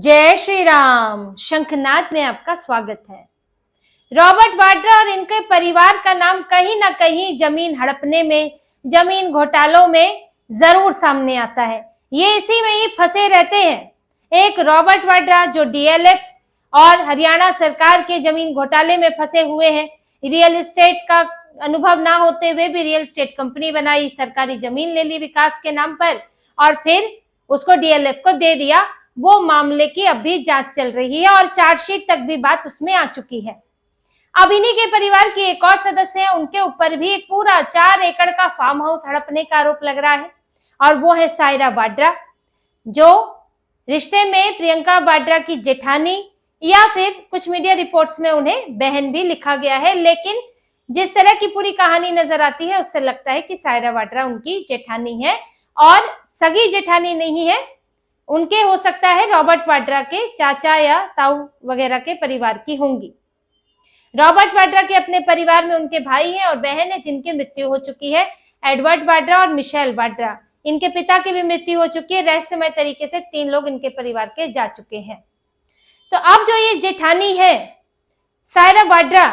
जय श्री राम। शंखनाद में आपका स्वागत है। रॉबर्ट वाड्रा और इनके परिवार का नाम कहीं ना कहीं जमीन हड़पने में, जमीन घोटालों में जरूर सामने आता है। ये इसी में ही फंसे रहते हैं। एक रॉबर्ट वाड्रा जो डीएलएफ और हरियाणा सरकार के जमीन घोटाले में फंसे हुए हैं। रियल एस्टेट का अनुभव ना होते हुए भी रियल एस्टेट कंपनी बनाई, सरकारी जमीन ले ली विकास के नाम पर और फिर उसको डीएलएफ को दे दिया। वो मामले की अभी जांच चल रही है और चार्जशीट तक भी बात उसमें आ चुकी है। अब इन्हीं के परिवार की एक और सदस्य है, उनके ऊपर भी एक पूरा 4 एकड़ का फार्म हाउस हड़पने का आरोप लग रहा है और वो है सायरा वाड्रा, जो रिश्ते में प्रियंका वाड्रा की जेठानी या फिर कुछ मीडिया रिपोर्ट्स में उन्हें बहन भी लिखा गया है। लेकिन जिस तरह की पूरी कहानी नजर आती है उससे लगता है कि सायरा वाड्रा उनकी जेठानी है और सगी जेठानी नहीं है। उनके हो सकता है रॉबर्ट वाड्रा के चाचा या ताऊ वगैरह के परिवार की होंगी। रॉबर्ट वाड्रा के अपने परिवार में उनके भाई हैं और बहन है जिनकी मृत्यु हो चुकी है, एडवर्ड वाड्रा और मिशेल वाड्रा। इनके पिता की भी मृत्यु हो चुकी है। रहस्यमय तरीके से 3 लोग इनके परिवार के जा चुके हैं। तो अब जो ये जेठानी है सायरा वाड्रा,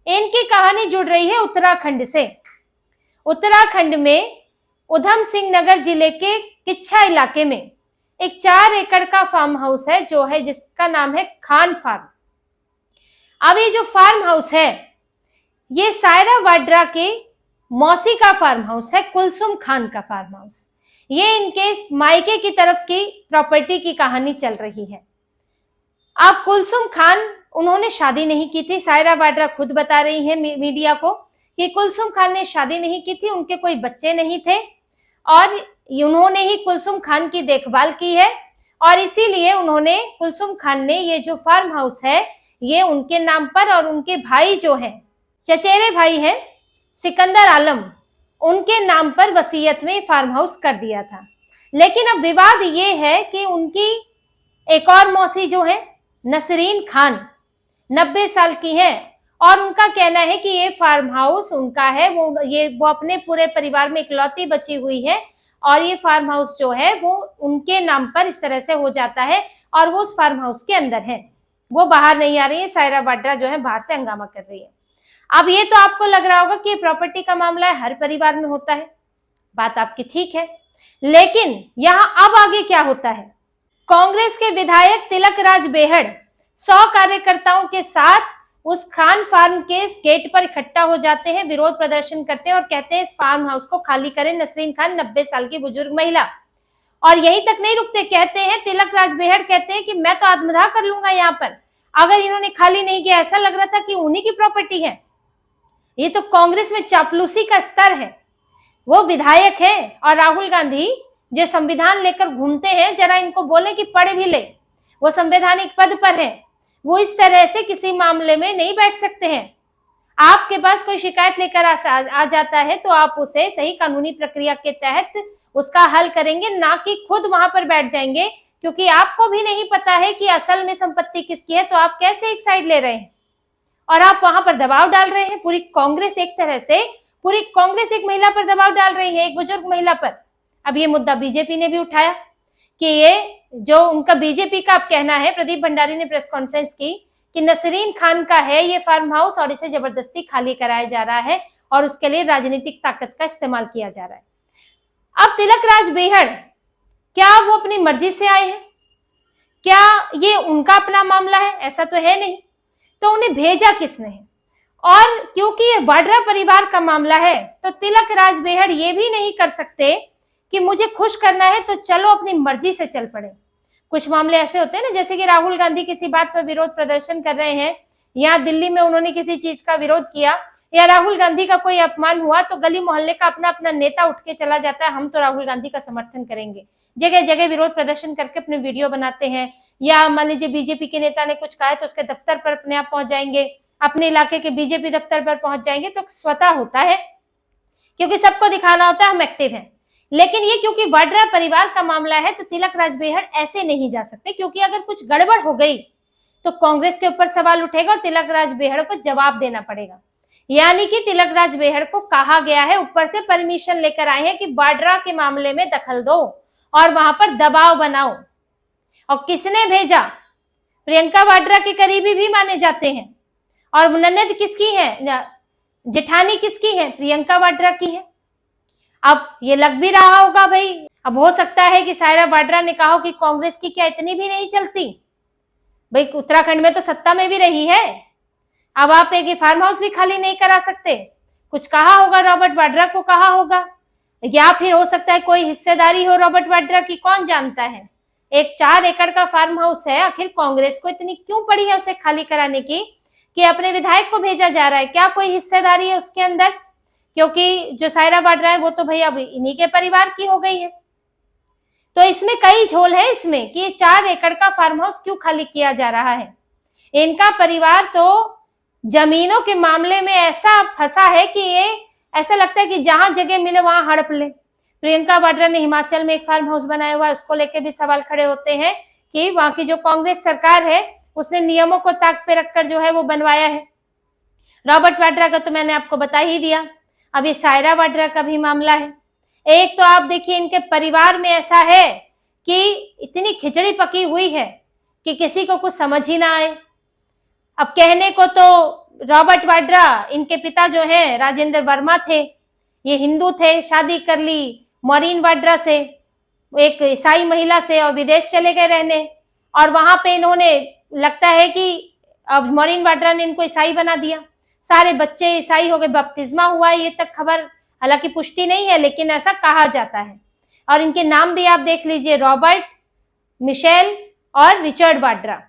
इनकी कहानी जुड़ रही है उत्तराखंड से। उत्तराखंड में उधम सिंह नगर जिले के किच्छा इलाके में एक 4 एकड़ का फार्म हाउस है जो है जिसका नाम है खान फार्म। अब ये जो फार्म हाउस है ये सायरा वाड्रा के मौसी का फार्म हाउस है, कुलसुम खान का फार्म हाउस। ये इनके मायके की तरफ की प्रॉपर्टी की कहानी चल रही है। अब कुलसुम खान, उन्होंने शादी नहीं की थी। सायरा वाड्रा खुद बता रही है मीडिया को कि कुलसुम खान ने शादी नहीं की थी, उनके कोई बच्चे नहीं थे और उन्होंने ही कुलसुम खान की देखभाल की है और इसीलिए उन्होंने, कुलसुम खान ने ये जो फार्म हाउस है ये उनके नाम पर और उनके भाई जो हैं, चचेरे भाई हैं सिकंदर आलम, उनके नाम पर वसीयत में फार्म हाउस कर दिया था। लेकिन अब विवाद ये है कि उनकी एक और मौसी जो है नसरीन खान 90 साल की है और उनका कहना है कि ये फार्म हाउस उनका है। वो अपने पूरे परिवार में इकलौती बची हुई है और ये फार्म हाउस जो है वो उनके नाम पर इस तरह से हो जाता है और वो उस फार्म हाउस के अंदर है, वो बाहर नहीं आ रही है। सायरा वाड्रा जो है बाहर से हंगामा कर रही है। अब ये तो आपको लग रहा होगा कि ये प्रॉपर्टी का मामला है, हर परिवार में होता है। बात आपकी ठीक है, लेकिन यहाँ अब आगे क्या होता है? कांग्रेस के विधायक तिलक राज बेहड़ 100 कार्यकर्ताओं के साथ उस खान फार्म के गेट पर इकट्ठा हो जाते हैं, विरोध प्रदर्शन करते हैं और कहते हैं इस फार्म हाउस को खाली करें। नसरीन खान 90 साल की बुजुर्ग महिला, और यहीं तक नहीं रुकते, कहते हैं तिलक राज बेहड़ कहते हैं कि मैं तो आत्मदाह कर लूंगा यहाँ पर अगर इन्होंने खाली नहीं किया। ऐसा लग रहा था कि उन्हीं की प्रॉपर्टी है। ये तो कांग्रेस में चापलूसी का स्तर है। वो विधायक है और राहुल गांधी जो संविधान लेकर घूमते हैं, जरा इनको बोले कि पढ़ भी ले, वो संवैधानिक पद पर है, वो इस तरह से किसी मामले में नहीं बैठ सकते हैं। आपके पास कोई शिकायत लेकर आ जाता है तो आप उसे सही कानूनी प्रक्रिया के तहत उसका हल करेंगे, ना कि खुद वहां पर बैठ जाएंगे, क्योंकि आपको भी नहीं पता है कि असल में संपत्ति किसकी है। तो आप कैसे एक साइड ले रहे हैं और आप वहां पर दबाव डाल रहे हैं। पूरी कांग्रेस एक तरह से, पूरी कांग्रेस एक महिला पर दबाव डाल रही है, एक बुजुर्ग महिला पर। अब ये मुद्दा बीजेपी ने भी उठाया कि ये जो उनका बीजेपी का अब कहना है, प्रदीप भंडारी ने प्रेस कॉन्फ्रेंस की कि नसरीन खान का है ये फार्म हाउस और इसे जबरदस्ती खाली कराया जा रहा है और उसके लिए राजनीतिक ताकत का इस्तेमाल किया जा रहा है। अब तिलक राज बेहड़, क्या वो अपनी मर्जी से आए हैं? क्या ये उनका अपना मामला है? ऐसा तो है नहीं। तो उन्हें भेजा किसने है? और क्योंकि ये वाड्रा परिवार का मामला है तो तिलक राज बेहड़ ये भी नहीं कर सकते कि मुझे खुश करना है तो चलो अपनी मर्जी से चल पड़े। कुछ मामले ऐसे होते हैं ना, जैसे कि राहुल गांधी किसी बात पर विरोध प्रदर्शन कर रहे हैं, या दिल्ली में उन्होंने किसी चीज का विरोध किया, या राहुल गांधी का कोई अपमान हुआ तो गली मोहल्ले का अपना अपना नेता उठ के चला जाता है, हम तो राहुल गांधी का समर्थन करेंगे। जगह जगह विरोध प्रदर्शन करके अपने वीडियो बनाते हैं, या मान लीजिए बीजेपी के नेता ने कुछ कहा है तो उसके दफ्तर पर अपने आप पहुंच जाएंगे, अपने इलाके के बीजेपी दफ्तर पर पहुंच जाएंगे। तो स्वतः होता है, क्योंकि सबको दिखाना होता है हम एक्टिव हैं। लेकिन ये क्योंकि वाड्रा परिवार का मामला है तो तिलक राज बेहड़ ऐसे नहीं जा सकते, क्योंकि अगर कुछ गड़बड़ हो गई तो कांग्रेस के ऊपर सवाल उठेगा और तिलक राज बेहड़ को जवाब देना पड़ेगा। यानी कि तिलक राज बेहड़ को कहा गया है, ऊपर से परमिशन लेकर आए हैं कि वाड्रा के मामले में दखल दो और वहां पर दबाव बनाओ। और किसने भेजा? प्रियंका वाड्रा के करीबी भी माने जाते हैं। और ननद किसकी है? जेठानी किसकी है? प्रियंका वाड्रा की है। अब ये लग भी रहा होगा भाई, अब हो सकता है कि सायरा वाड्रा ने कहा कि कांग्रेस की क्या इतनी भी नहीं चलती? भाई उत्तराखंड में तो सत्ता में भी रही है, अब आप एक फार्म हाउस भी खाली नहीं करा सकते। कुछ कहा होगा, रॉबर्ट वाड्रा को कहा होगा, या फिर हो सकता है कोई हिस्सेदारी हो रॉबर्ट वाड्रा की, कौन जानता है। एक 4 एकड़ का फार्म हाउस है, आखिर कांग्रेस को इतनी क्यों पड़ी है उसे खाली कराने की कि अपने विधायक को भेजा जा रहा है? क्या कोई हिस्सेदारी है उसके अंदर? क्योंकि जो सायरा वाड्रा है वो तो भाई अब इन्हीं के परिवार की हो गई है। तो इसमें कई झोल है इसमें कि 4 एकड़ का फार्म हाउस क्यों खाली किया जा रहा है। इनका परिवार तो जमीनों के मामले में ऐसा फंसा है कि ये ऐसा लगता है कि जहां जगह मिले वहां हड़प ले। प्रियंका वाड्रा ने हिमाचल में एक फार्म हाउस बनाया हुआ है, उसको लेके भी सवाल खड़े होते हैं कि वहां की जो कांग्रेस सरकार है उसने नियमों को ताक पे रखकर जो है वो बनवाया है। रॉबर्ट वाड्रा का तो मैंने आपको बता ही दिया। अब ये सायरा वाड्रा का भी मामला है। एक तो आप देखिए इनके परिवार में ऐसा है कि इतनी खिचड़ी पकी हुई है कि किसी को कुछ समझ ही ना आए। अब कहने को तो रॉबर्ट वाड्रा, इनके पिता जो हैं राजेंद्र वर्मा थे, ये हिंदू थे, शादी कर ली मॉरीन वाड्रा से, एक ईसाई महिला से, और विदेश चले गए रहने। और वहां पे इन्होंने, लगता है कि अब मॉरीन वाड्रा ने इनको ईसाई बना दिया, सारे बच्चे ईसाई हो गए, बपतिस्मा हुआ, ये तक खबर हालांकि पुष्टि नहीं है लेकिन ऐसा कहा जाता है। और इनके नाम भी आप देख लीजिए, रॉबर्ट, मिशेल और रिचर्ड वाड्रा।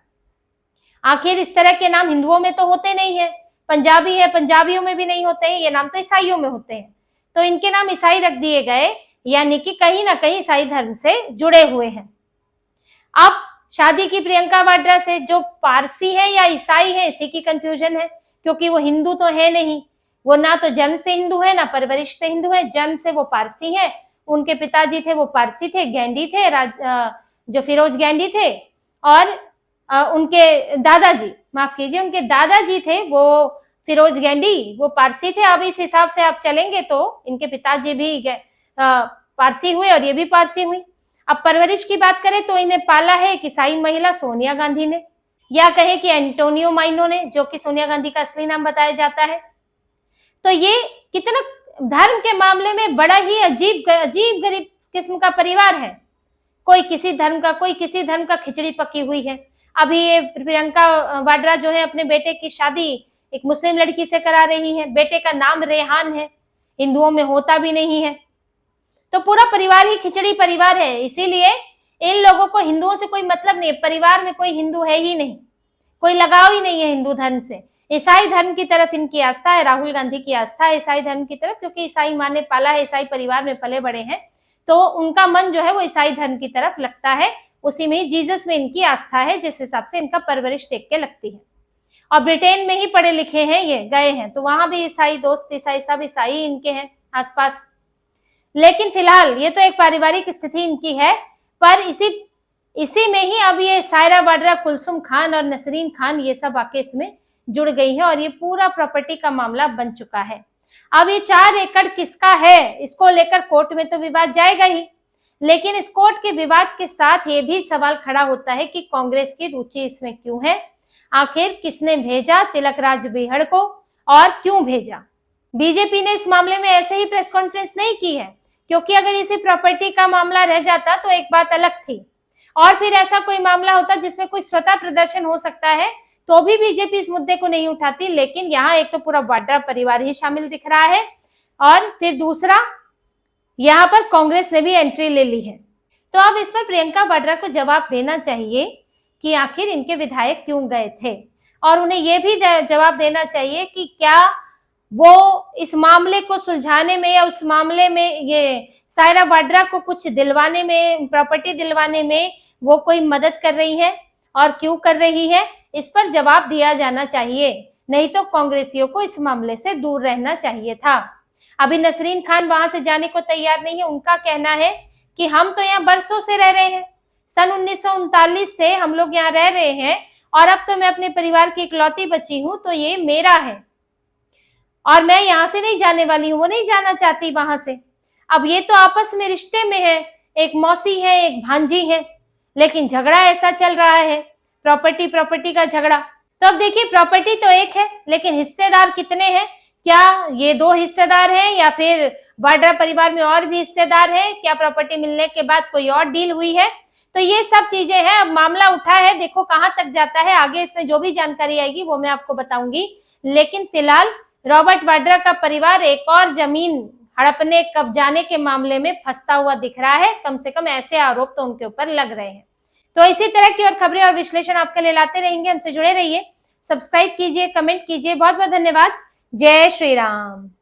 आखिर इस तरह के नाम हिंदुओं में तो होते नहीं है, पंजाबी है, पंजाबियों में भी नहीं होते हैं, ये नाम तो ईसाइयों में होते हैं। तो इनके नाम ईसाई रख दिए गए, यानी कि कहीं ना कहीं ईसाई धर्म से जुड़े हुए हैं। अब शादी की प्रियंका वाड्रा से, जो पारसी है या ईसाई है इसी की कंफ्यूजन है, क्योंकि वो हिंदू तो है नहीं, वो ना तो जन्म से हिंदू है ना परवरिश से हिंदू है, जन्म से वो पारसी है। उनके पिताजी थे वो पारसी थे, गैंडी थे, जो फिरोज गैंडी थे, और उनके दादाजी, माफ कीजिए, उनके दादाजी थे वो फिरोज गैंडी, वो पारसी थे। अब इस हिसाब से आप चलेंगे तो इनके पिताजी भी पारसी हुए और ये भी पारसी हुई। अब परवरिश की बात करें तो इन्हें पाला है एक ईसाई महिला सोनिया गांधी ने, या कहे कि एंटोनियो माइनो ने, जो कि सोनिया गांधी का असली नाम बताया जाता है। तो ये कितना धर्म के मामले में बड़ा ही अजीब गरीब किस्म का परिवार है। कोई किसी धर्म का, कोई किसी धर्म का, खिचड़ी पकी हुई है। अभी ये प्रियंका वाड्रा जो है अपने बेटे की शादी एक मुस्लिम लड़की से करा रही है, बेटे का नाम रेहान है, हिंदुओं में होता भी नहीं है। तो पूरा परिवार ही खिचड़ी परिवार है, इसीलिए इन लोगों को हिंदुओं से कोई मतलब नहीं है। परिवार में कोई हिंदू है ही नहीं, कोई लगाव ही नहीं है हिंदू धर्म से। ईसाई धर्म की तरफ इनकी आस्था है, राहुल गांधी की आस्था है ईसाई धर्म की तरफ, क्योंकि ईसाई माँ ने पाला है, ईसाई परिवार में पले बड़े हैं, तो उनका मन जो है वो ईसाई धर्म की तरफ लगता है। उसी में ही जीसस में इनकी आस्था है, जिस हिसाब से इनका परवरिश देख के लगती है। और ब्रिटेन में ही पढ़े लिखे हैं, ये गए हैं तो वहां भी ईसाई, दोस्त ईसाई, सब ईसाई इनके हैं आसपास। लेकिन फिलहाल ये तो एक पारिवारिक स्थिति इनकी है, पर इसी में ही अब ये सायरा वाड्रा, कुलसुम खान और नसरीन खान ये सब आके इसमें जुड़ गई है और ये पूरा प्रॉपर्टी का मामला बन चुका है। अब ये 4 एकड़ किसका है, इसको लेकर कोर्ट में तो विवाद जाएगा ही, लेकिन इस कोर्ट के विवाद के साथ ये भी सवाल खड़ा होता है कि कांग्रेस की रुचि इसमें क्यों है। आखिर किसने भेजा तिलक राज बेहड़ को और क्यों भेजा? बीजेपी ने इस मामले में ऐसे ही प्रेस कॉन्फ्रेंस नहीं की है, क्योंकि अगर इसी प्रॉपर्टी का मामला रह जाता तो एक बात अलग थी, और फिर ऐसा कोई मामला होता जिसमें कोई स्वतः प्रदर्शन हो सकता है तो भी बीजेपी इस मुद्दे को नहीं उठाती। लेकिन यहाँ एक तो पूरा वाड्रा परिवार ही शामिल दिख रहा है, और फिर दूसरा यहाँ पर कांग्रेस ने भी एंट्री ले ली है। तो अब इस पर प्रियंका वाड्रा को जवाब देना चाहिए कि आखिर इनके विधायक क्यों गए थे, और उन्हें यह भी जवाब देना चाहिए कि क्या वो इस मामले को सुलझाने में या उस मामले में ये सायरा वाड्रा को कुछ दिलवाने में, प्रॉपर्टी दिलवाने में वो कोई मदद कर रही है और क्यों कर रही है, इस पर जवाब दिया जाना चाहिए। नहीं तो कांग्रेसियों को इस मामले से दूर रहना चाहिए था। अभी नसरीन खान वहां से जाने को तैयार नहीं है। उनका कहना है कि हम तो यहाँ बरसों से रह रहे हैं, सन 1939 से हम लोग यहाँ रह रहे हैं, और अब तो मैं अपने परिवार की इकलौती बची हूँ, तो ये मेरा है और मैं यहाँ से नहीं जाने वाली हूँ। वो नहीं जाना चाहती वहां से। अब ये तो आपस में रिश्ते में है, एक मौसी है, एक भांजी है, लेकिन झगड़ा ऐसा चल रहा है, प्रॉपर्टी का झगड़ा। तो अब देखिए, प्रॉपर्टी तो एक है, लेकिन हिस्सेदार कितने हैं? क्या ये 2 हिस्सेदार हैं या फिर वाड्रा परिवार में और भी हिस्सेदार हैं? क्या प्रॉपर्टी मिलने के बाद कोई और डील हुई है? तो ये सब चीजें हैं। अब मामला उठा है, देखो कहां तक जाता है। आगे इसमें जो भी जानकारी आएगी वो मैं आपको बताऊंगी। लेकिन फिलहाल रॉबर्ट वाड्रा का परिवार एक और जमीन हड़पने कब्जाने के मामले में फंसता हुआ दिख रहा है। कम से कम ऐसे आरोप तो उनके ऊपर लग रहे हैं। तो इसी तरह की और खबरें और विश्लेषण आपके लिए लाते रहेंगे। हमसे जुड़े रहिए, सब्सक्राइब कीजिए, कमेंट कीजिए। बहुत बहुत धन्यवाद। जय श्री राम।